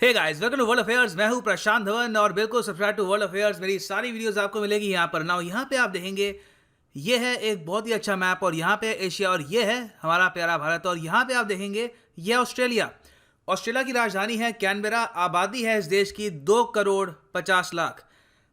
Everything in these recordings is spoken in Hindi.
Hey guys, welcome to world affairs. मैं हूं प्रशांत धवन और बिल्कुल सब्सक्राइब टू वर्ल्ड अफेयर्स। मेरी सारी वीडियोस आपको मिलेगी यहाँ पर। नाउ यहाँ पे आप देखेंगे ये है एक बहुत ही अच्छा मैप और यहाँ पे एशिया और ये है हमारा प्यारा भारत। और यहाँ पे आप देखेंगे ये ऑस्ट्रेलिया। ऑस्ट्रेलिया की राजधानी है कैनबेरा। आबादी है इस देश की 2 करोड़ 50 लाख।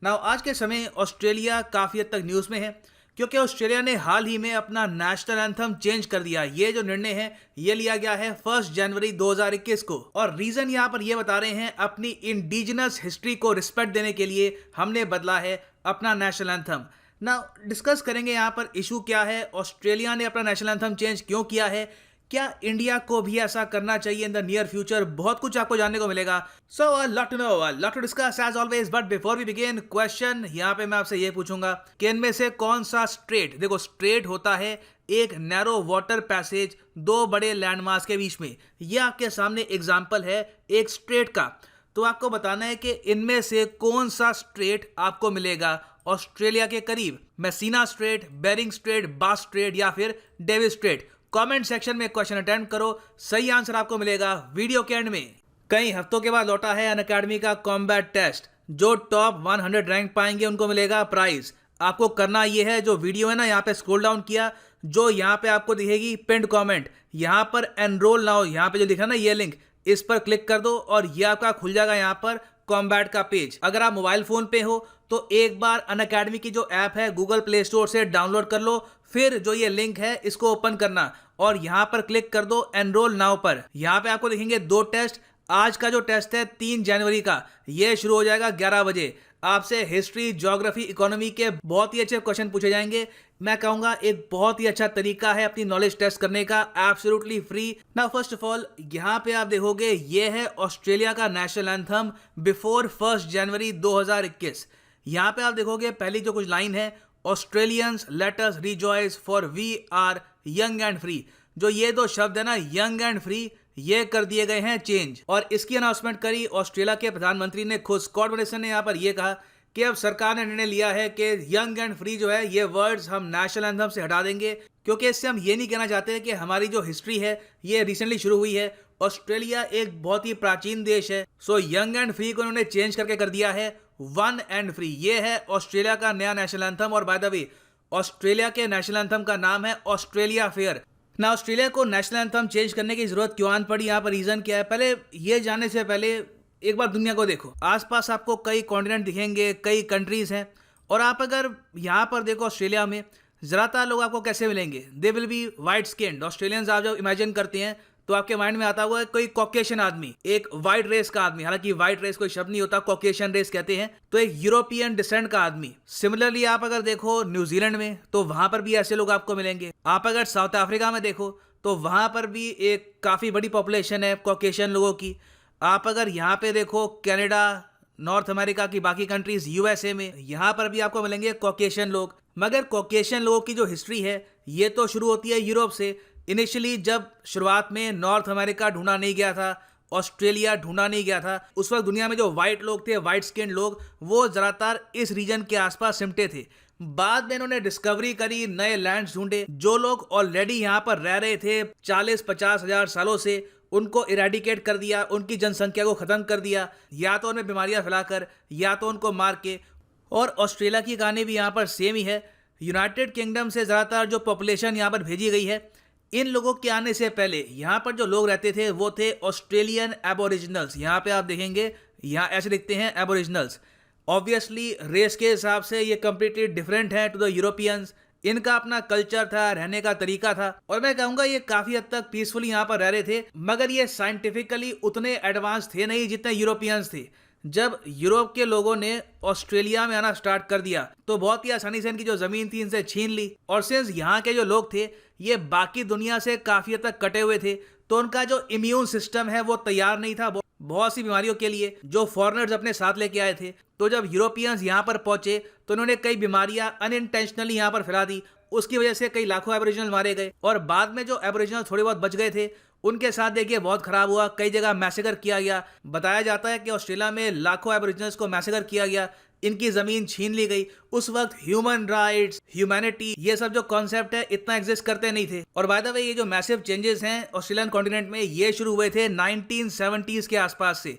नाउ आज के समय ऑस्ट्रेलिया काफ़ी हद तक न्यूज़ में है क्योंकि ऑस्ट्रेलिया ने हाल ही में अपना नेशनल एंथम चेंज कर दिया। ये जो निर्णय है ये लिया गया है 1 जनवरी 2021 को। और रीजन यहाँ पर ये बता रहे हैं, अपनी इंडिजिनस हिस्ट्री को रिस्पेक्ट देने के लिए हमने बदला है अपना नेशनल एंथम। ना डिस्कस करेंगे यहाँ पर इशू क्या है, ऑस्ट्रेलिया ने अपना नेशनल एंथम चेंज क्यों किया है, क्या इंडिया को भी ऐसा करना चाहिए इन द नियर फ्यूचर। बहुत कुछ आपको जानने को मिलेगा। So lot to know, lot to discuss as always. But before we begin, question यहाँ पे मैं आपसे ये पूछूंगा कि इनमें से कौन सा स्ट्रेट, देखो स्ट्रेट होता है एक नैरो वाटर पैसेज दो बड़े लैंडमार्क्स के बीच में। ये आपके सामने एग्जाम्पल है एक स्ट्रेट का। तो आपको बताना है कि इनमें से कौन सा स्ट्रेट आपको मिलेगा ऑस्ट्रेलिया के करीब। मैसीना स्ट्रेट, बेरिंग स्ट्रेट, बास स्ट्रेट या फिर डेविस स्ट्रेट। कमेंट सेक्शन में क्वेश्चन अटेम्प्ट करो, सही आंसर आपको मिलेगा वीडियो के एंड में। कई हफ्तों के बाद लौटा है अनअकैडमी का कॉम्बैट टेस्ट। जो टॉप 100 रैंक पाएंगे उनको मिलेगा प्राइज। आपको करना यह है, जो वीडियो है ना यहाँ पे स्क्रॉल डाउन किया, जो यहाँ पे आपको दिखेगी पिंड कमेंट, यहाँ पर एनरोल नाउ, यहाँ पे जो दिखा ना ये लिंक, इस पर क्लिक कर दो और ये आपका खुल जाएगा यहाँ पर कॉम्बैट का पेज। अगर आप मोबाइल फोन पे हो तो एक बार अनअकैडमी की जो ऐप है गूगल प्ले स्टोर से डाउनलोड कर लो, फिर जो ये लिंक है इसको ओपन करना और यहाँ पर क्लिक कर दो एनरोल नाउ पर। यहाँ पे आपको दिखेंगे दो टेस्ट। आज का जो टेस्ट है 3 जनवरी का, ये शुरू हो जाएगा 11 बजे। आपसे हिस्ट्री, ज्योग्राफी, इकोनॉमी के बहुत ही अच्छे क्वेश्चन पूछे जाएंगे। मैं कहूंगा एक बहुत ही अच्छा तरीका है अपनी नॉलेज टेस्ट करने का, absolutely free. Now first of all यहाँ पे आप देखोगे ये है ऑस्ट्रेलिया का नेशनल एंथम बिफोर 1 जनवरी 2021। यहाँ पे आप देखोगे पहली जो कुछ लाइन है, Australians let us rejoice for we are young and free. जो ये दो शब्द है ना, यंग एंड फ्री, ये कर दिए गए हैं चेंज। और इसकी अनाउंसमेंट करी ऑस्ट्रेलिया के प्रधानमंत्री ने खुद। स्कॉट मॉरिसन ने यहाँ पर यह कहा कि अब सरकार ने निर्णय लिया है कि यंग एंड फ्री जो है ये वर्ड्स हम नेशनल एंथम से हटा देंगे, क्योंकि इससे हम ये नहीं कहना चाहते कि हमारी जो हिस्ट्री है ये रिसेंटली शुरू हुई है। ऑस्ट्रेलिया एक बहुत ही प्राचीन देश है। सो यंग एंड फ्री को उन्होंने चेंज करके कर दिया है वन एंड फ्री। ये है ऑस्ट्रेलिया का नया नेशनल एंथम। और बाय द वे ऑस्ट्रेलिया के नेशनल एंथम का नाम है ऑस्ट्रेलिया फेयर। ना ऑस्ट्रेलिया को नेशनल एंथम चेंज करने की जरूरत क्यों आन पड़ी, यहाँ पर रीजन क्या है, पहले ये जानने से पहले एक बार दुनिया को देखो। आसपास आपको कई कॉन्टिनेंट दिखेंगे, कई कंट्रीज हैं। और आप अगर यहाँ पर देखो ऑस्ट्रेलिया में ज़्यादातर लोग आपको कैसे मिलेंगे, they will be white skinned Australians. आप जब इमेजिन करते हैं तो आपके माइंड में आता हुआ है कोई कॉकेशियन आदमी, एक वाइट रेस का आदमी। हालांकि वाइट रेस कोई शब्द नहीं होता, कॉकेशियन रेस कहते हैं। तो एक यूरोपियन डिसेंट का आदमी। सिमिलरली आप अगर देखो न्यूजीलैंड में तो वहां पर भी ऐसे लोग आपको मिलेंगे। आप अगर साउथ अफ्रीका में देखो तो वहां पर भी एक काफी बड़ी पॉपुलेशन है कॉकेशियन लोगों की। आप अगर यहाँ पे देखो कनाडा, नॉर्थ अमेरिका की बाकी कंट्रीज, यूएसए में, यहाँ पर भी आपको मिलेंगे कॉकेशियन लोग। मगर कॉकेशियन लोगों की जो हिस्ट्री है ये तो शुरू होती है यूरोप से। इनिशियली जब शुरुआत में नॉर्थ अमेरिका ढूंढा नहीं गया था, ऑस्ट्रेलिया ढूंढा नहीं गया था, उस वक्त दुनिया में जो वाइट लोग थे, वाइट स्किन लोग, वो ज़्यादातर इस रीजन के आसपास सिमटे थे। बाद में इन्होंने डिस्कवरी करी, नए लैंड्स ढूंढे। जो लोग ऑलरेडी यहाँ पर रह रहे थे 40-50 हजार सालों से, उनको इरेडिकेट कर दिया, उनकी जनसंख्या को ख़त्म कर दिया, या तो उनमें बीमारियाँ फैलाकर या तो उनको मार के। और ऑस्ट्रेलिया की कहानी भी यहाँ पर सेम ही है। यूनाइटेड किंगडम से ज़्यादातर जो पॉपुलेशन यहाँ पर भेजी गई है, इन लोगों के आने से पहले यहाँ पर जो लोग रहते थे वो थे ऑस्ट्रेलियन एबोरिजिनल्स। यहाँ पे आप देखेंगे यहाँ ऐसे दिखते हैं एबोरिजिनल्स। ऑब्वियसली रेस के हिसाब से ये कम्प्लीटली डिफरेंट है टू द यूरोपियंस। इनका अपना कल्चर था, रहने का तरीका था, और मैं कहूँगा ये काफ़ी हद तक पीसफुली यहाँ पर रह रहे थे। मगर ये साइंटिफिकली उतने एडवांस थे नहीं जितने यूरोपियंस थे। जब यूरोप के लोगों ने ऑस्ट्रेलिया में आना स्टार्ट कर दिया तो बहुत ही आसानी से इनकी जो जमीन थी इनसे छीन ली। और सिंस यहाँ के जो लोग थे ये बाकी दुनिया से काफी हद तक कटे हुए थे, तो उनका जो इम्यून सिस्टम है वो तैयार नहीं था बहुत सी बीमारियों के लिए जो फॉरेनर्स अपने साथ लेके आए थे। तो जब यूरोपियंस यहाँ पर पहुंचे तो उन्होंने कई बीमारियां अनइंटेंशनली यहाँ पर फैला दी। उसकी वजह से कई लाखों एबोरिजिनल मारे गए। और बाद में जो एबोरिजिनल थोड़े बहुत बच गए थे उनके साथ देखिए बहुत खराब हुआ। कई जगह मैसेकर किया गया। बताया जाता है कि ऑस्ट्रेलिया में लाखों एबोरिजिनल्स को मैसेकर किया गया, इनकी जमीन छीन ली गई। उस वक्त ह्यूमन राइट्स, ह्यूमैनिटी, ये सब जो कॉन्सेप्ट है इतना एग्जिस्ट करते नहीं थे। और बाय द वे ये जो मैसिव चेंजेस हैं ऑस्ट्रेलियन कॉन्टिनेंट में, ये शुरू हुए थे 1970s के आसपास से।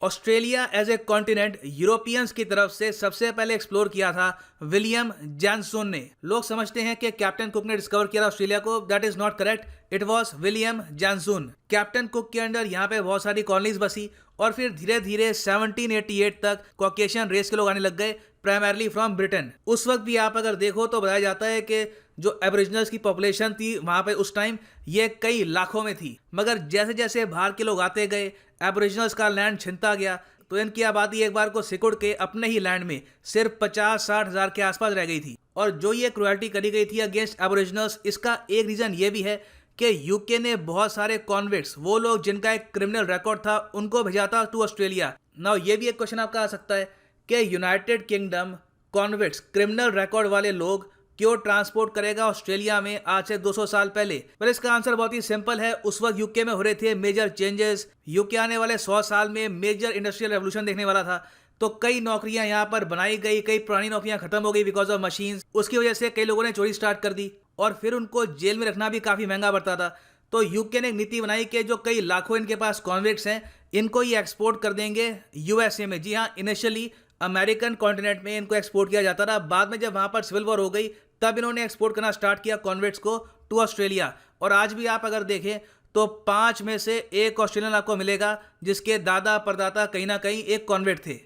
Australia as a continent Europeans की तरफ से सबसे पहले एक्सप्लोर किया था विलियम जैनसन ने। लोग समझते हैं कि कैप्टन कुक ने डिस्कवर किया था ऑस्ट्रेलिया को, that is not correct, it was William Jansen. Captain cook के अंडर यहाँ पे बहुत सारी कॉलोनीज बसी और फिर धीरे धीरे 1788 तक कॉकेशियन रेस के लोग आने लग गए, प्राइमरली फ्रॉम ब्रिटेन। उस वक्त भी आप अगर देखो तो बताया जाता है कि जो एबोरिजिनल्स की पॉपुलेशन थी वहां पे उस टाइम ये कई लाखों में थी, मगर जैसे जैसे बाहर के लोग आते गए, एबोरिजिनल्स का लैंड छिनता गया, तो इनकी आबादी एक बार को सिकुड़ के अपने ही लैंड में सिर्फ 50-60 हजार के आसपास रह गई थी। और जो ये क्रुएल्टी करी गई थी अगेंस्ट एबोरिजिनल्स, इसका एक रीजन ये भी है कि यूके ने बहुत सारे कॉन्विक्ट्स, वो लोग जिनका एक क्रिमिनल रिकॉर्ड था, उनको भेजा था टू ऑस्ट्रेलिया। नाउ ये भी एक क्वेश्चन आपका आ सकता है कि United kingdom convicts, criminal record वाले लोग क्यों ट्रांसपोर्ट करेगा ऑस्ट्रेलिया में आज से 200 साल पहले? पर इसका आंसर बहुत ही सिंपल है। उस वक्त यूके में हो रहे थे मेजर चेंजेस। यूके आने वाले 100 साल में मेजर इंडस्ट्रियल रेवोल्यूशन देखने वाला था, तो कई नौकरियां यहाँ पर बनाई गई, कई पुरानी नौकरियां खत्म हो गई बिकॉज ऑफ मशीन्स। उसकी वजह से कई लोगों ने चोरी स्टार्ट कर दी और फिर उनको जेल में रखना भी काफी महंगा पड़ता था। तो यूके ने एक नीति बनाई कि जो कई लाखों इनके पास कॉन्विक्ट्स हैं, इनको ही एक्सपोर्ट कर देंगे यूएसए में। जी हाँ, इनिशियली अमेरिकन कॉन्टिनेंट में इनको एक्सपोर्ट किया जाता था। बाद में जब वहां पर सिविल वॉर हो गई तब इन्होंने एक्सपोर्ट करना स्टार्ट किया कॉन्विक्ट्स को टू ऑस्ट्रेलिया। और आज भी आप अगर देखें तो 5 में से 1 ऑस्ट्रेलियन आपको मिलेगा जिसके दादा परदादा कहीं ना कहीं एक कॉन्विक्ट थे।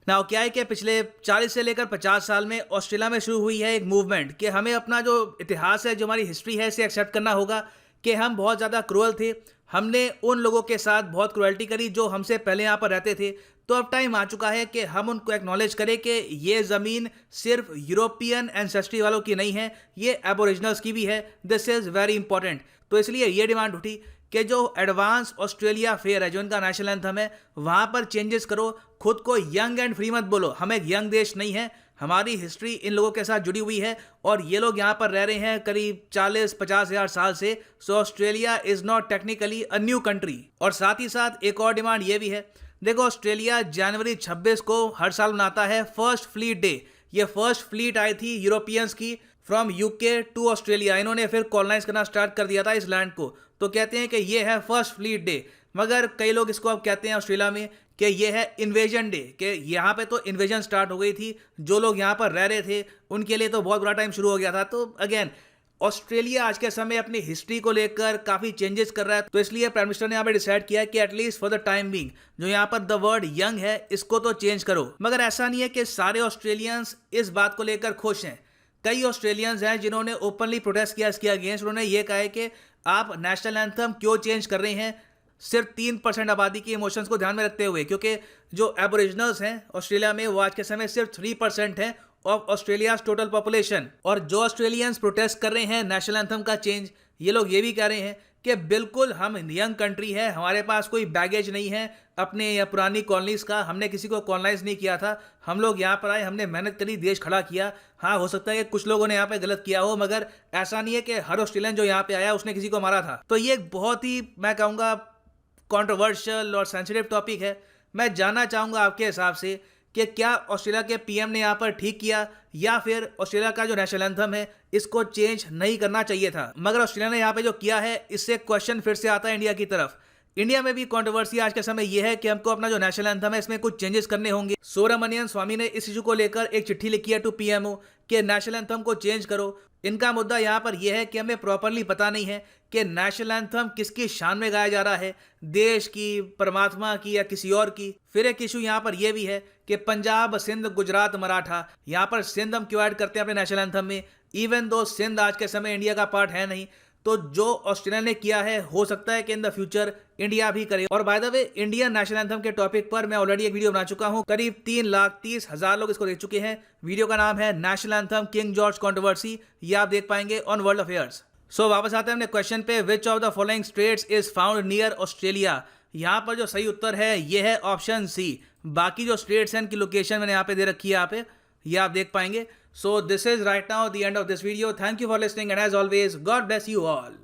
नाउ क्या है कि पिछले 40 से लेकर 50 साल में ऑस्ट्रेलिया में शुरू हुई है एक मूवमेंट कि हमें अपना जो इतिहास है, जो हमारी हिस्ट्री है, इसे एक्सेप्ट करना होगा कि हम बहुत ज़्यादा क्रूअल थे, हमने उन लोगों के साथ बहुत क्रुएल्टी करी जो हमसे पहले यहाँ पर रहते थे। तो अब टाइम आ चुका है कि हम उनको एक्नॉलेज करें कि ये ज़मीन सिर्फ यूरोपियन एंसेस्ट्री वालों की नहीं है, ये एबोरिजिनल्स की भी है। This is very important. तो इसलिए ये डिमांड उठी कि जो एडवांस ऑस्ट्रेलिया फेयर है, जो इनका नेशनल एंथम है, वहाँ पर चेंजेस करो। खुद को यंग एंड फ्री मत बोलो, हम एक यंग देश नहीं है, हमारी हिस्ट्री इन लोगों के साथ जुड़ी हुई है और ये लोग यहाँ पर रह रहे हैं करीब 40-50 हजार साल से। So Australia is not technically a new country. और साथ ही साथ एक और डिमांड ये भी है, देखो ऑस्ट्रेलिया जनवरी 26 को हर साल मनाता है फर्स्ट फ्लीट डे। ये फर्स्ट फ्लीट आई थी यूरोपियंस की फ्रॉम यूके टू ऑस्ट्रेलिया, इन्होंने फिर कॉलोनाइज करना स्टार्ट कर दिया था इस लैंड को, तो कहते हैं कि ये है फर्स्ट फ्लीट डे। मगर कई लोग इसको अब कहते हैं ऑस्ट्रेलिया में कि ये है इन्वेजन डे, कि यहाँ पे तो इन्वेजन स्टार्ट हो गई थी, जो लोग यहाँ पर रह रहे थे उनके लिए तो बहुत बुरा टाइम शुरू हो गया था। तो अगेन ऑस्ट्रेलिया आज के समय अपनी हिस्ट्री को लेकर काफी चेंजेस कर रहा है, तो इसलिए प्राइम मिनिस्टर ने यहाँ पे डिसाइड किया कि at least for the time being जो यहाँ पर द वर्ड यंग है इसको तो चेंज करो। मगर ऐसा नहीं है कि सारे ऑस्ट्रेलियंस इस बात को लेकर खुश हैं। कई ऑस्ट्रेलियंस हैं जिन्होंने ओपनली प्रोटेस्ट किया इसके अगेंस्ट। उन्होंने ये कहा है कि आप नेशनल एंथम क्यों चेंज कर रहे हैं सिर्फ 3% आबादी के इमोशंस को ध्यान में रखते हुए, क्योंकि जो एबोरिजिनल्स हैं ऑस्ट्रेलिया में वो आज के समय सिर्फ 3% हैं ऑफ ऑस्ट्रेलिया टोटल पॉपुलेशन। और जो ऑस्ट्रेलियंस प्रोटेस्ट कर रहे हैं नेशनल एंथम का चेंज, ये लोग ये भी कह रहे हैं कि बिल्कुल हम यंग कंट्री है, हमारे पास कोई बैगेज नहीं है अपने या पुरानी कॉलोनीज का, हमने किसी को कॉलोनाइज नहीं किया था, हम लोग यहाँ पर आए, हमने मेहनत करी, देश खड़ा किया। हाँ, हो सकता है कि कुछ लोगों ने यहाँ पे गलत किया हो, मगर ऐसा नहीं है कि हर ऑस्ट्रेलियन जो यहाँ पे आया उसने किसी को मारा था। तो ये एक बहुत ही, मैं कहूँगा, कंट्रोवर्शियल और सेंसिटिव टॉपिक है। मैं जानना चाहूँगा आपके हिसाब से कि क्या ऑस्ट्रेलिया के पीएम ने यहाँ पर ठीक किया या फिर ऑस्ट्रेलिया का जो नेशनल एंथम है इसको चेंज नहीं करना चाहिए था। मगर ऑस्ट्रेलिया ने यहाँ पे जो किया है इससे क्वेश्चन फिर से आता है इंडिया की तरफ। इंडिया में भी कंट्रोवर्सी आज के समय यह है कि हमको अपना जो नेशनल एंथम है इसमें कुछ चेंजेस करने होंगे। सुब्रमण्यम स्वामी ने इस इशू को लेकर एक चिट्ठी लिखी है टू पीएमओ कि नेशनल एंथम को चेंज करो। इनका मुद्दा यहाँ पर यह है कि हमें प्रॉपरली पता नहीं है कि नेशनल एंथम किसकी शान में गाया जा रहा है, देश की, परमात्मा की या किसी और की। फिर एक इशू यहाँ पर यह भी है कि पंजाब, सिंध, गुजरात, मराठा, यहाँ पर सिंध हम क्यों ऐड करते हैं अपने नेशनल एंथम में, इवन दो सिंध आज के समय इंडिया का पार्ट है नहीं। तो जो ऑस्ट्रेलिया ने किया है हो सकता है कि इन द फ्यूचर इंडिया भी करे। और by the way, Indian national anthem के टॉपिक पर मैं ऑलरेडी एक वीडियो बना चुका हूं, करीब 3,30,000 लोग इसको देख चुके हैं। वीडियो का नाम है national anthem king George controversy, ये आप देख पाएंगे ऑन वर्ल्ड अफेयर्स। सो वापस आते हैं अपने क्वेश्चन पे, which of the following states is found near Australia. यहाँ पर जो सही उत्तर है ये है ऑप्शन सी। बाकी जो स्टेट्स हैं इनकी लोकेशन मैंने यहाँ पे दे रखी है, यहाँ पे ये आप देख पाएंगे। So this is right now the end of this video. Thank you for listening and as always, God bless you all.